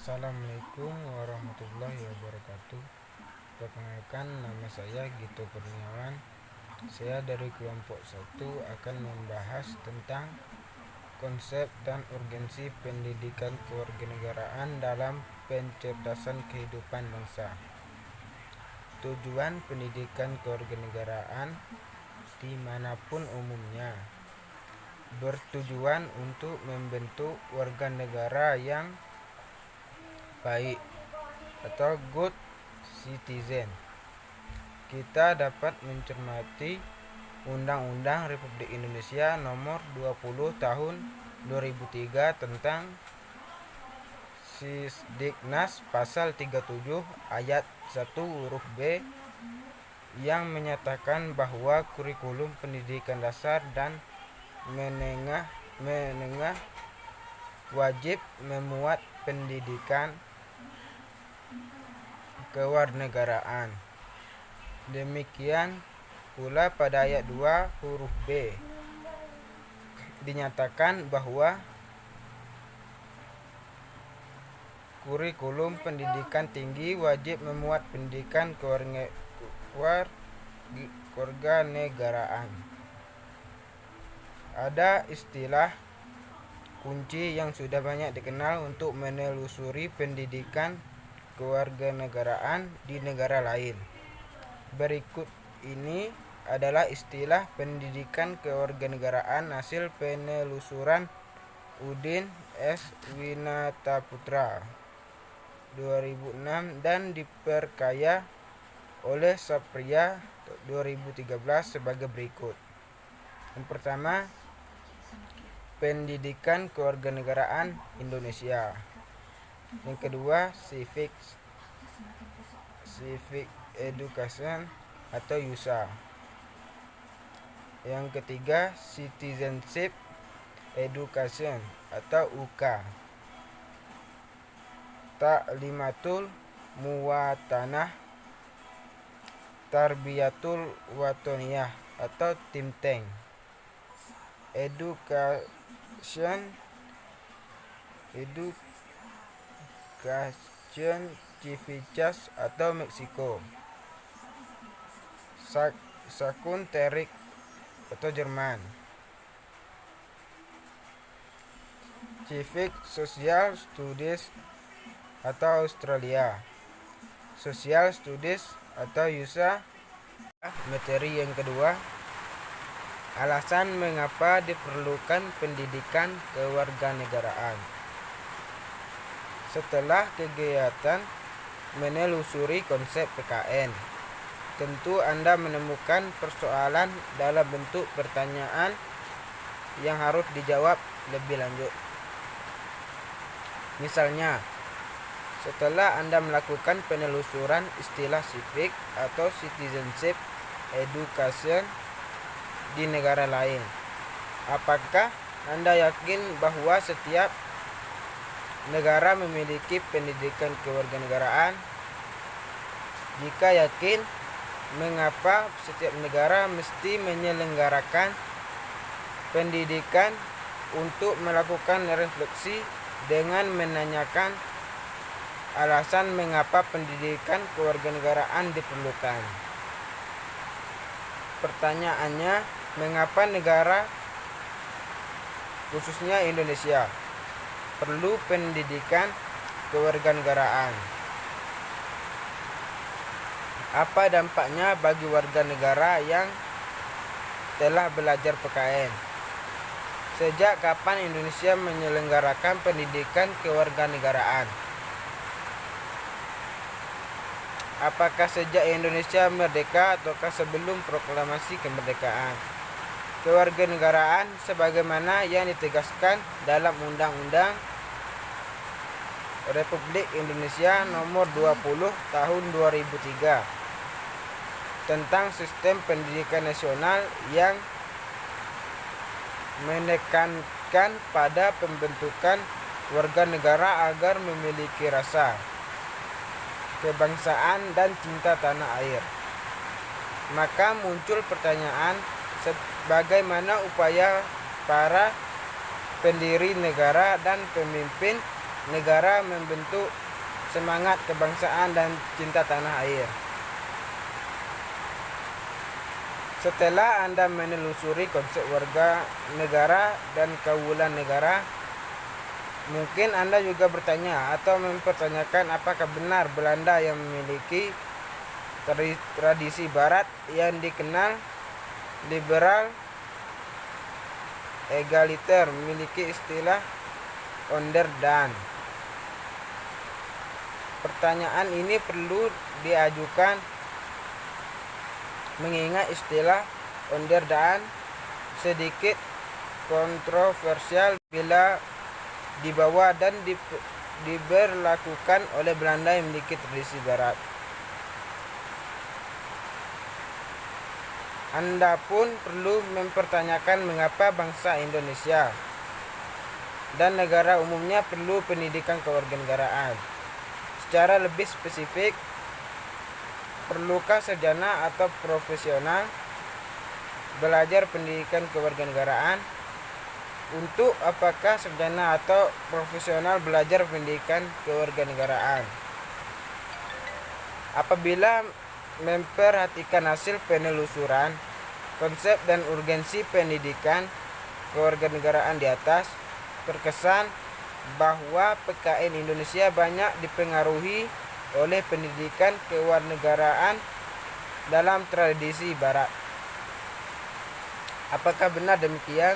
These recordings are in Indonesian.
Assalamualaikum warahmatullahi wabarakatuh. Perkenalkan, nama saya Gito Kurniawan. Saya dari kelompok 1 akan membahas tentang konsep dan urgensi pendidikan kewarganegaraan dalam pencerdasan kehidupan bangsa. Tujuan pendidikan kewarganegaraan dimanapun umumnya bertujuan untuk membentuk warga negara yang baik atau good citizen. Kita dapat mencermati Undang-Undang Republik Indonesia Nomor 20 Tahun 2003 tentang Sisdiknas Pasal 37 Ayat 1 huruf B yang menyatakan bahwa kurikulum pendidikan dasar dan menengah wajib memuat pendidikan kewarganegaraan. Demikian pula pada ayat 2 huruf B dinyatakan bahwa kurikulum pendidikan tinggi wajib memuat pendidikan kewarganegaraan. Ada istilah kunci yang sudah banyak dikenal untuk menelusuri pendidikan kewarganegaraan di negara lain. Berikut ini adalah istilah pendidikan kewarganegaraan hasil penelusuran Udin S. Winataputra 2006 dan diperkaya oleh Sapria 2013 sebagai berikut. Yang pertama, pendidikan kewarganegaraan Indonesia. Yang kedua, civic education atau USA. Yang ketiga, citizenship education atau UK. Ta'limatul muwatanah tarbiyatul watoniyah atau think tank. Education Civicas atau Meksiko. Sakun Terik atau Jerman. Civic Social Studies atau Australia. Social Studies atau USA. Materi yang kedua, alasan mengapa diperlukan pendidikan kewarganegaraan. Setelah kegiatan menelusuri konsep PKN, tentu Anda menemukan persoalan dalam bentuk pertanyaan yang harus dijawab lebih lanjut. Misalnya, setelah Anda melakukan penelusuran istilah civic atau citizenship education di negara lain, apakah Anda yakin bahwa setiap negara memiliki pendidikan kewarganegaraan? Jika yakin, mengapa setiap negara mesti menyelenggarakan pendidikan untuk melakukan refleksi dengan menanyakan alasan mengapa pendidikan kewarganegaraan diperlukan? Pertanyaannya, mengapa negara, khususnya Indonesia, perlu pendidikan kewarganegaraan? Apa dampaknya bagi warga negara yang telah belajar PKN? Sejak kapan Indonesia menyelenggarakan pendidikan kewarganegaraan? Apakah sejak Indonesia merdeka ataukah sebelum proklamasi kemerdekaan? Kewarganegaraan sebagaimana yang ditegaskan dalam Undang-Undang Republik Indonesia Nomor 20 Tahun 2003 tentang sistem pendidikan nasional yang menekankan pada pembentukan warga negara agar memiliki rasa kebangsaan dan cinta tanah air. Maka muncul pertanyaan, bagaimana upaya para pendiri negara dan pemimpin negara membentuk semangat kebangsaan dan cinta tanah air. Setelah Anda menelusuri konsep warga negara dan kaulan negara, mungkin Anda juga bertanya atau mempertanyakan apakah benar Belanda yang memiliki tradisi barat yang dikenal liberal egaliter memiliki istilah onderdaan. Pertanyaan ini perlu diajukan mengingat istilah onderdaan sedikit kontroversial bila dibawa dan diberlakukan oleh Belanda yang memiliki tradisi barat. Anda pun perlu mempertanyakan mengapa bangsa Indonesia dan negara umumnya perlu pendidikan kewarganegaraan. Secara lebih spesifik, perlukah sarjana atau profesional belajar pendidikan kewarganegaraan? Untuk apakah sarjana atau profesional belajar pendidikan kewarganegaraan? Apabila memperhatikan hasil penelusuran, konsep dan urgensi pendidikan kewarganegaraan di atas, terkesan bahwa PKN Indonesia banyak dipengaruhi oleh pendidikan kewarganegaraan dalam tradisi barat. Apakah benar demikian?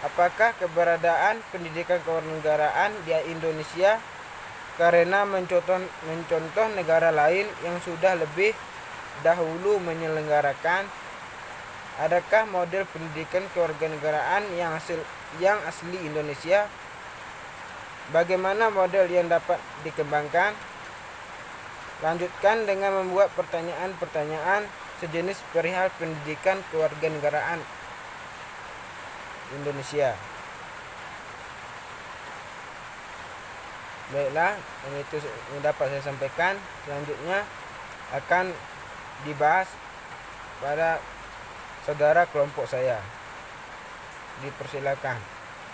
Apakah keberadaan pendidikan kewarganegaraan di Indonesia karena mencontoh negara lain yang sudah lebih dahulu menyelenggarakan? Adakah model pendidikan kewarganegaraan yang asli Indonesia? Bagaimana model yang dapat dikembangkan? Lanjutkan dengan membuat pertanyaan-pertanyaan sejenis perihal pendidikan kewarganegaraan Indonesia. Baiklah, itu yang dapat saya sampaikan. Selanjutnya akan dibahas pada saudara kelompok saya. Dipersilakan.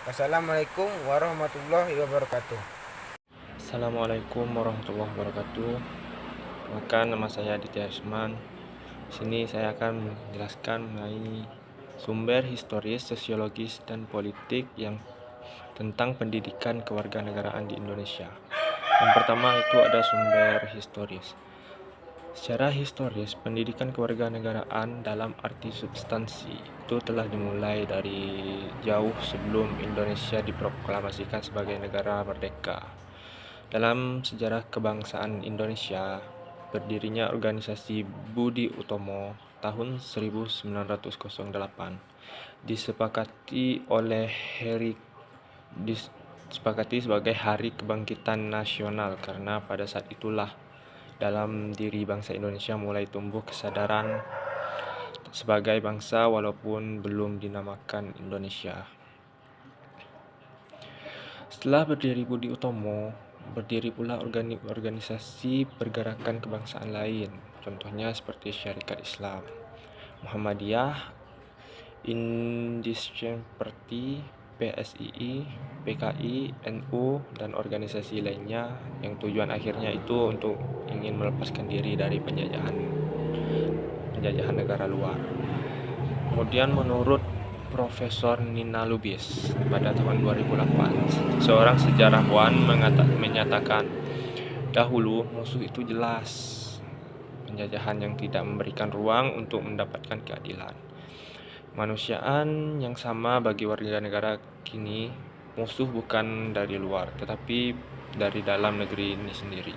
Wassalamualaikum warahmatullahi wabarakatuh. Assalamualaikum warahmatullahi wabarakatuh. Perkenalkan, nama saya Aditya Isman. Sini saya akan menjelaskan mengenai sumber historis, sosiologis, dan politik yang tentang pendidikan kewarganegaraan di Indonesia. Yang pertama itu ada sumber historis. Secara historis, pendidikan kewarganegaraan dalam arti substansi itu telah dimulai dari jauh sebelum Indonesia diproklamasikan sebagai negara merdeka. Dalam sejarah kebangsaan Indonesia, berdirinya organisasi Budi Utomo tahun 1908 disepakati sebagai Hari Kebangkitan Nasional karena pada saat itulah dalam diri bangsa Indonesia mulai tumbuh kesadaran sebagai bangsa walaupun belum dinamakan Indonesia. Setelah berdiri Budi Utomo, berdiri pula organisasi pergerakan kebangsaan lain, contohnya seperti Syarikat Islam, Muhammadiyah, Indonesian Party, PSII, PKI, NU, dan organisasi lainnya yang tujuan akhirnya itu untuk ingin melepaskan diri dari penjajahan negara luar. Kemudian menurut Profesor Nina Lubis pada tahun 2008, seorang sejarawan menyatakan dahulu musuh itu jelas, penjajahan yang tidak memberikan ruang untuk mendapatkan keadilan. Kemanusiaan yang sama bagi warga negara kini musuh bukan dari luar, tetapi dari dalam negeri ini sendiri.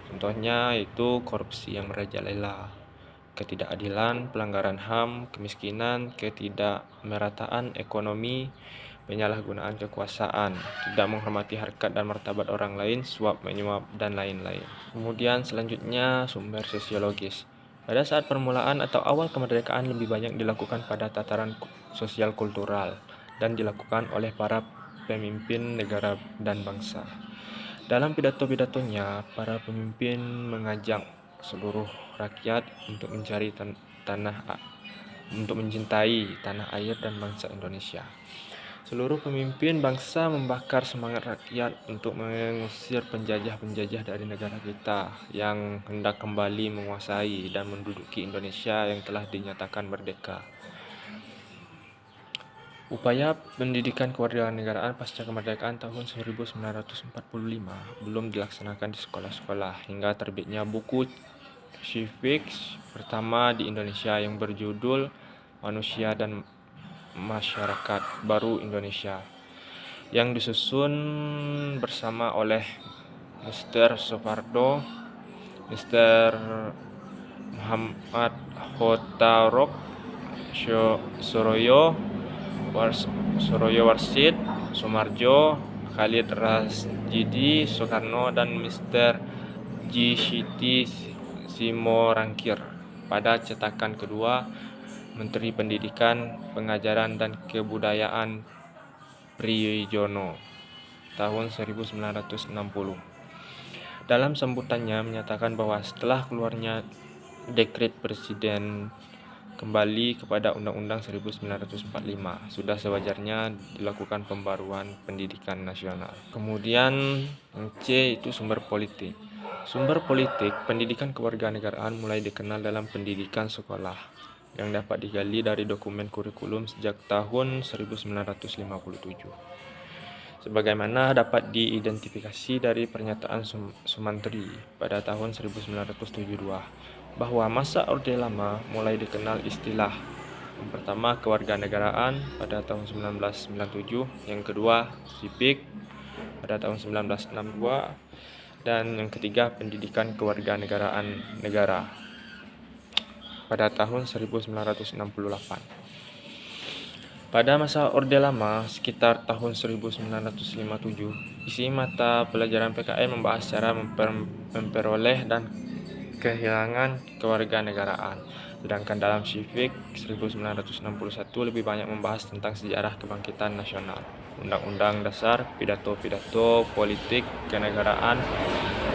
Contohnya yaitu korupsi yang merajalela, ketidakadilan, pelanggaran HAM, kemiskinan, ketidakmerataan ekonomi, penyalahgunaan kekuasaan, tidak menghormati harkat dan martabat orang lain, suap menyuap, dan lain-lain. Kemudian selanjutnya sumber sosiologis. Pada saat permulaan atau awal kemerdekaan lebih banyak dilakukan pada tataran sosial kultural dan dilakukan oleh para pemimpin negara dan bangsa. Dalam pidato-pidatonya, para pemimpin mengajak seluruh rakyat untuk mencintai tanah air dan bangsa Indonesia. Seluruh pemimpin bangsa membakar semangat rakyat untuk mengusir penjajah-penjajah dari negara kita yang hendak kembali menguasai dan menduduki Indonesia yang telah dinyatakan merdeka. Upaya pendidikan kewarganegaraan pasca kemerdekaan tahun 1945 belum dilaksanakan di sekolah-sekolah hingga terbitnya buku civics pertama di Indonesia yang berjudul Manusia dan Masyarakat Baru Indonesia yang disusun bersama oleh Mr. Soeharto, Mr. Muhammad Hotarock, Suroyo Warsid, Sumarjo, Khalid Rasjidi, Soekarno, dan Mr. G. Siti Simorangkir. Pada cetakan kedua, Menteri Pendidikan, Pengajaran, dan Kebudayaan Priyono tahun 1960. Dalam sambutannya menyatakan bahwa setelah keluarnya dekret Presiden kembali kepada Undang-Undang 1945, sudah sewajarnya dilakukan pembaruan pendidikan nasional. Kemudian C itu sumber politik. Sumber politik pendidikan kewarganegaraan mulai dikenal dalam pendidikan sekolah yang dapat digali dari dokumen kurikulum sejak tahun 1957. Sebagaimana dapat diidentifikasi dari pernyataan Sumantri pada tahun 1972 bahwa masa Orde Lama mulai dikenal istilah yang pertama kewarganegaraan pada tahun 1997, yang kedua sipik pada tahun 1962, dan yang ketiga pendidikan kewarganegaraan negara pada tahun 1968. Pada masa Orde Lama, sekitar tahun 1957, isi mata pelajaran PKN membahas cara memperoleh dan kehilangan kewarganegaraan. Sedangkan dalam Civic 1961 lebih banyak membahas tentang sejarah kebangkitan nasional, Undang-Undang Dasar, pidato-pidato politik kenegaraan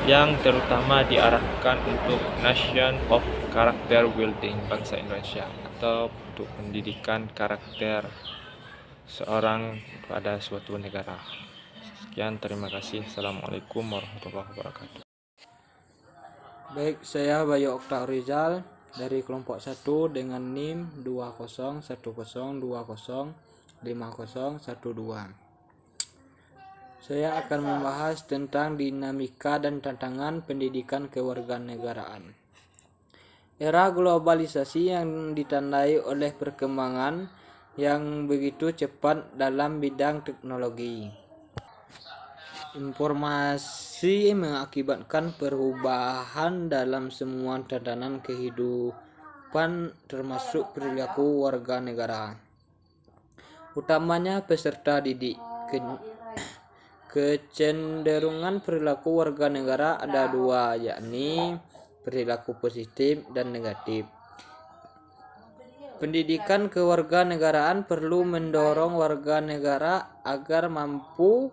yang terutama diarahkan untuk Nation of Character Building bangsa Indonesia atau untuk pendidikan karakter seorang pada suatu negara. Sekian, terima kasih. Assalamualaikum warahmatullahi wabarakatuh. Baik, saya Bayu Okta Rizal dari kelompok 1 dengan NIM 2010205012. Saya akan membahas tentang dinamika dan tantangan pendidikan kewarganegaraan. Era globalisasi yang ditandai oleh perkembangan yang begitu cepat dalam bidang teknologi. Informasi mengakibatkan perubahan dalam semua tatanan kehidupan termasuk perilaku warga negara. Utamanya peserta didik. Kecenderungan perilaku warga negara ada dua, yakni perilaku positif dan negatif. Pendidikan kewarganegaraan perlu mendorong warga negara agar mampu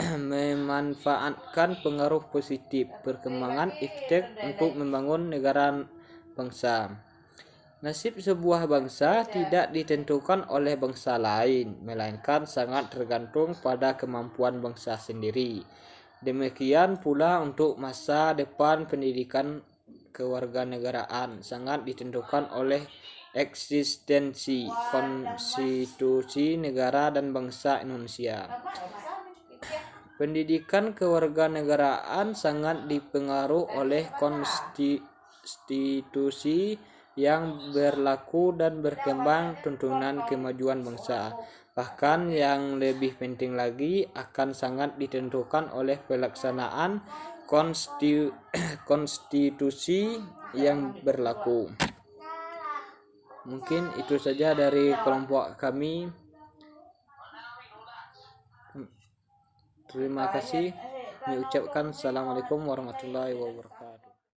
memanfaatkan pengaruh positif perkembangan iptek untuk membangun negara bangsa. Nasib sebuah bangsa tidak ditentukan oleh bangsa lain, melainkan sangat tergantung pada kemampuan bangsa sendiri. Demikian pula untuk masa depan pendidikan kewarganegaraan sangat ditentukan oleh eksistensi konstitusi negara dan bangsa Indonesia. Pendidikan kewarganegaraan sangat dipengaruhi oleh konstitusi yang berlaku dan berkembang tuntunan kemajuan bangsa. Bahkan yang lebih penting lagi akan sangat ditentukan oleh pelaksanaan konstitusi yang berlaku. Mungkin itu saja dari kelompok kami. Terima kasih. Kami ucapkan Assalamualaikum warahmatullahi wabarakatuh.